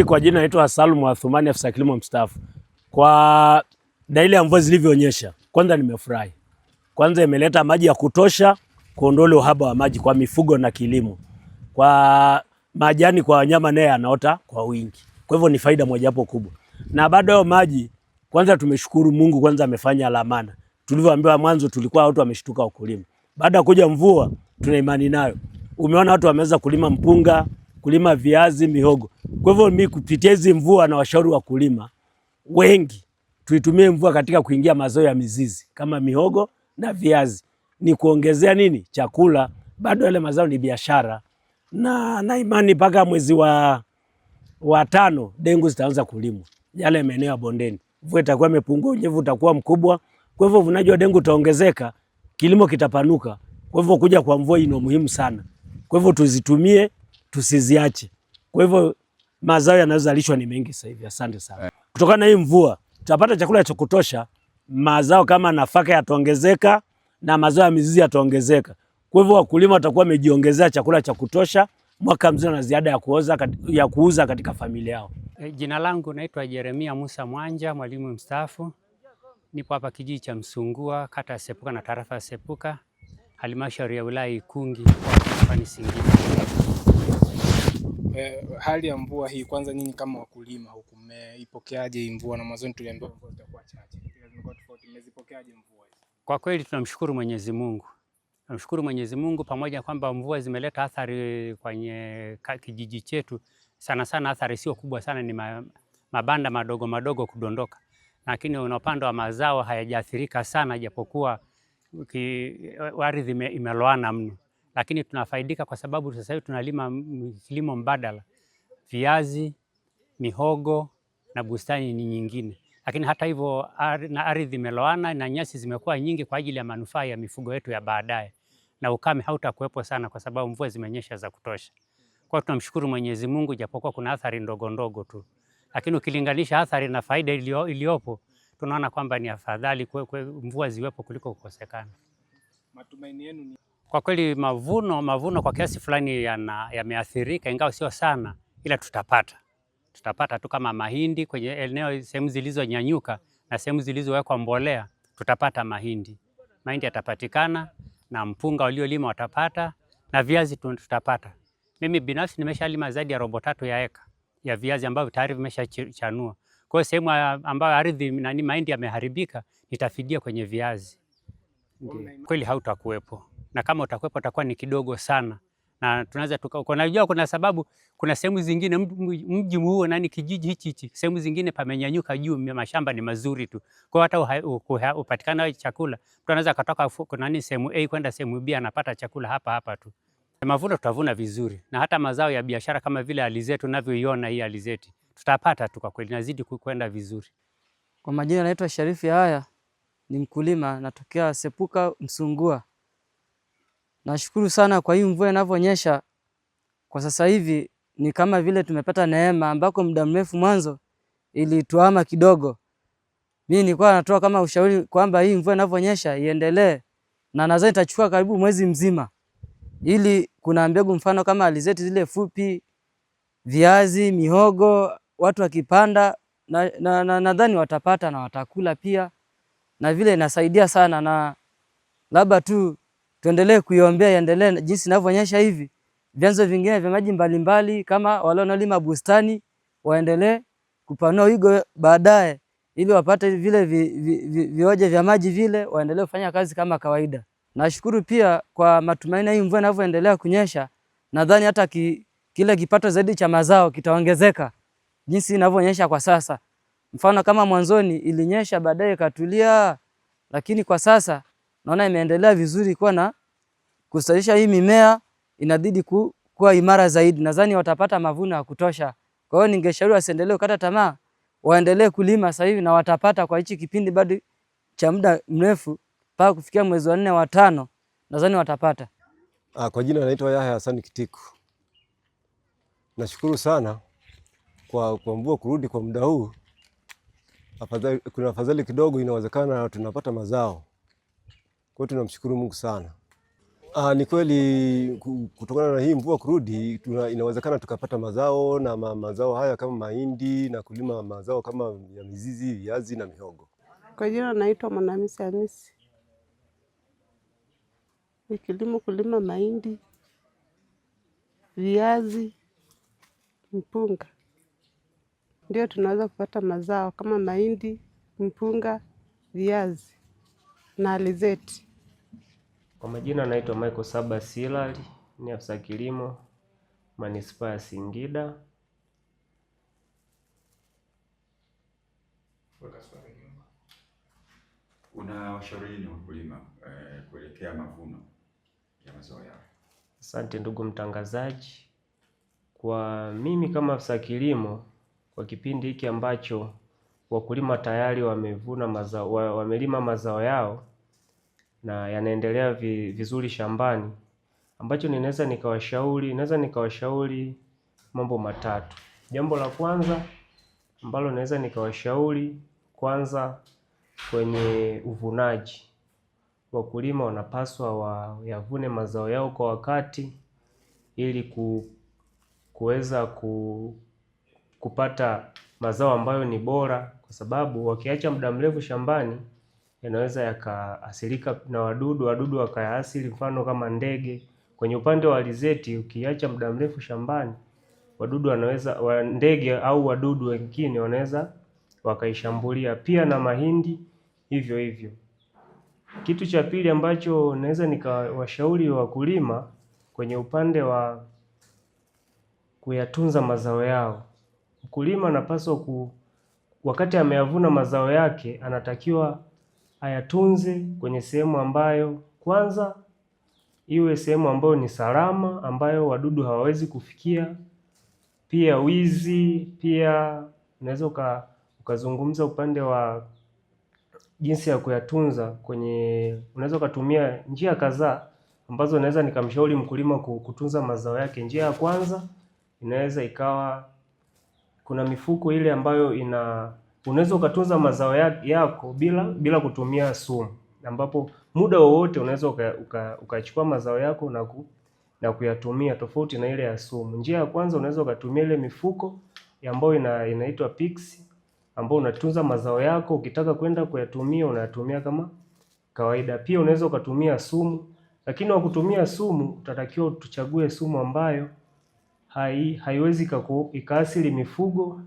Mimi kwa jina naitwa Salum Athumani, afisa kilimo mstaafu. Kwa dalili ya mvua zilivyoonyesha, kwanza nimefurahi. Kwanza imeleta maji ya kutosha kuondoa uhaba wa maji kwa mifugo na kilimo. Kwa majani kwa wanyama naye anaota kwa wingi. Kwa hivyo ni faida mojawapo kubwa. Na baada ya maji, kwanza tumeshukuru Mungu, kwanza amefanya alamana. Tulivyoambiwa mwanzo tulikuwa watu wameshtuka wakulima. Baada ya kuja mvua tuna imani nayo. Umeona watu wameanza kulima mpunga, kulima viazi, mihogo. Kwa hivyo mimi kupitia hizi mvua na washauri wakulima wengi tuitumie mvua katika kuingia mazao ya mizizi kama mihogo na viazi. Ni kuongezea nini? Chakula. Bado yale mazao ni biashara. Na imani mpaka mwezi wa 5 dengu zitaanza kulimwa. Yale maeneo ya bondeni. Mvua itakuwa imepungua, unyevu utakuwa mkubwa. Kwa hivyo uvunaji wa dengu utaongezeka, kilimo kitapanuka. Kwa hivyo kuja kwa mvua ina muhimu sana. Kwa hivyo tuzitumie, tusiziache. Kwa hivyo mazao yanayozalishwa ni mengi sasa hivi. Asante sana. Kutokana na hii mvua, tutapata chakula cha kutosha, mazao kama nafaka yataongezeka na mazao ya mizizi yataongezeka. Kwa hivyo wakulima watakuwa wamejiongezea chakula cha kutosha mwaka mzima na ziada ya kuuza katika familia yao. Jina langu naitwa Jeremia Musa Mwanja, mwalimu mstaafu. Nipo hapa kijiji cha Msungua, kata ya Sepuka na tarafa ya Sepuka, halmashauri ya wilaya Ikungi, mkoani Singida. Hali ya mvua hii, kwanza nyinyi kama wakulima huku mmeipokeaje hii mvua? Na mwanzo tuliambiwa mvua itakuwa chache. Mmezipokeaje mvua hizi? Kwa kweli tunamshukuru Mwenyezi Mungu. Tunamshukuru Mwenyezi Mungu pamoja kwamba mvua zimeleta athari kwenye kijiji chetu. Sana sana athari sio kubwa sana, ni mabanda madogo madogo kudondoka. Lakini upande wa mazao hayajaathirika sana, japokuwa ardhi imeloana mno. Lakini tunafaidika kwa sababu sasa hivi tunalima kilimo mbadala, viazi, mihogo na bustani ni nyingine. Lakini hata hivyo ardhi imeloana na nyasi zimekuwa nyingi kwa ajili ya manufaa ya mifugo yetu ya baadaye, na ukame hautakuwepo sana kwa sababu mvua zimenyesha za kutosha. Kwa tunamshukuru Mwenyezi Mungu, japokuwa kuna athari ndogo ndogo tu. Lakini ukilinganisha athari na faida iliyopo, tunaona kwamba ni afadhali mvua ziwepo kuliko kukosekana. Matumaini yenu ni? Kwa kweli mavuno kwa kiasi fulani yameathirika, ingawa sio sana, ila tutapata tu kama mahindi kwenye eneo sehemu zilizonyanyuka na sehemu zilizowekwa mbolea, tutapata mahindi yatapatikana, na mpunga waliolima watapata, na viazi tutapata. Mimi binafsi nimeshalima zaidi ya 3/4 ya eka ya viazi ambavyo tayari vimeshachanua. Kwa hiyo sehemu ambayo ardhi mahindi yameharibika, nitafidia kwenye viazi. Kweli hautakuwepo, na kama utakuwepo utakuwa ni kidogo sana, na tunaweza unajua kuna sababu, kuna sehemu zingine mji huo kijiji hichi sehemu zingine pamenyanyuka juu, mashamba ni mazuri tu. Kwa hata upatikana wa chakula, mtu anaweza kutoka sehemu A kwenda sehemu B, anapata chakula hapa tu. Mavuno tutavuna vizuri, na hata mazao ya biashara kama vile alizeti, unavyoiona hii alizeti tutapata tu, kwa kweli nazidi kwenda vizuri. Kwa majina naitwa Sharifu Yahaya, ni mkulima, natokea Sepuka Msungua. Nashukuru sana kwa hii mvua inavyonyesha. Kwa sasa hivi ni kama vile tumepata neema, ambako muda mrefu mwanzo ilituama kidogo. Mimi nilikuwa natoa kama ushauri kwamba hii mvua inavyonyesha iendelee, na nadhani itachukua karibu mwezi mzima, ili kuna mbegu mfano kama alizeti zile fupi, viazi, mihogo, watu wakipanda nadhani watapata na watakula pia, na vile inasaidia sana. Na labda tu tuendelee kuiombea iendelee jinsi inavyonyesha hivi. Vyanzo vingine vya maji mbalimbali kama wale wanaolima bustani waendelee kupanua wigo baadaye, ili wapate vile vioje vya maji vile, waendelee kufanya kazi kama kawaida. Nashukuru pia kwa matumaini hii mvua inavyoendelea kunyesha, nadhani hata kile kipato zaidi cha mazao kitaongezeka jinsi inavyonyesha kwa sasa. Mfano kama mwanzoni ilinyesha baadaye ikatulia, lakini kwa sasa naona imeendelea vizuri kuwa na kustawisha hii mimea, inadidi kuwa imara zaidi. Nadhani watapata mavuno ya kutosha. Kwa hiyo ningeshauri wasiendelee kukata tamaa, waendelee kulima sasa hivi, na watapata kwa hichi kipindi bado cha muda mrefu mpaka kufikia mwezi wa 4 wa 5, nadhani watapata. Kwa jina naitwa Yahya Hassan Kitiku. Nashukuru sana kwa mvua kurudi kwa muda huu. Kuna afadhali kidogo, inawezekana tunapata mazao. Kwa hiyo tunamshukuru Mungu sana. Ni kweli kutokana na hii mvua kurudi, inawezekana tukapata mazao na mazao haya kama mahindi na kulima mazao kama ya mizizi, viazi na mihogo. Kwa jina naitwa Mwanamisi Hamisi. Nikilimo kulima mahindi, viazi, mpunga, ndio tunaweza kupata mazao kama mahindi, mpunga, viazi na alizeti. Kwa majina naitwa Michael Saba Silali, ni afisa kilimo manispaa ya Singida. Unawashauri nini wakulima kuelekea mavuno ya mazao yao? Asante ndugu mtangazaji. Kwa mimi kama afisa kilimo, kwa kipindi hiki ambacho wakulima tayari wamevuna mazao, wamelima mazao yao na yanaendelea vizuri shambani, ambacho naweza nikawashauri mambo matatu. Jambo la kwanza ambalo naweza nikawashauri, kwanza kwenye uvunaji, wakulima wanapaswa wayavune mazao yao kwa wakati ili kuweza kupata mazao ambayo ni bora, kwa sababu wakiacha muda mrefu shambani yanaweza yakaathirika na wadudu wakayaasili, mfano kama ndege. Kwenye upande wa alizeti, ukiacha muda mrefu shambani, ndege au wadudu wengine wanaweza wakaishambulia. Pia na mahindi hivyo hivyo. Kitu cha pili ambacho naweza nikawashauri wakulima kwenye upande wa kuyatunza mazao yao, mkulima anapaswa wakati ameyavuna mazao yake, anatakiwa ayatunze kwenye sehemu ambayo kwanza iwe sehemu ambayo ni salama, ambayo wadudu hawawezi kufikia. Pia wizi, pia unaweza ukazungumza upande wa jinsi ya kuyatunza unaweza ukatumia njia kadhaa ambazo naweza nikamshauri mkulima kutunza mazao yake. Njia ya kwanza inaweza ikawa kuna mifuko ile ambayo unaweza ukatunza mazao yako bila kutumia sumu, ambapo muda wowote unaweza ukachukua mazao yako na kuyatumia, tofauti na ile ya sumu. Njia ya kwanza unaweza ukatumia ile mifuko ambayo inaitwa PICS, ambayo unatunza mazao yako, ukitaka kwenda kuyatumia unayatumia kama kawaida. Pia unaweza ukatumia sumu, lakini wa kutumia sumu utatakiwa tuchague sumu ambayo haiwezi ikaathiri mifugo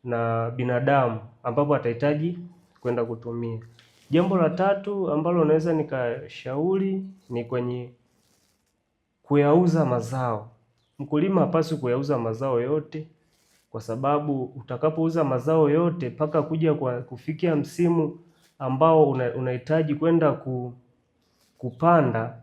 na binadamu, ambapo atahitaji kwenda kutumia. Jambo la tatu ambalo naweza nikashauri ni kwenye kuyauza mazao. Mkulima hapaswi kuyauza mazao yote, kwa sababu utakapouza mazao yote mpaka kuja kufikia msimu ambao unahitaji kwenda kupanda,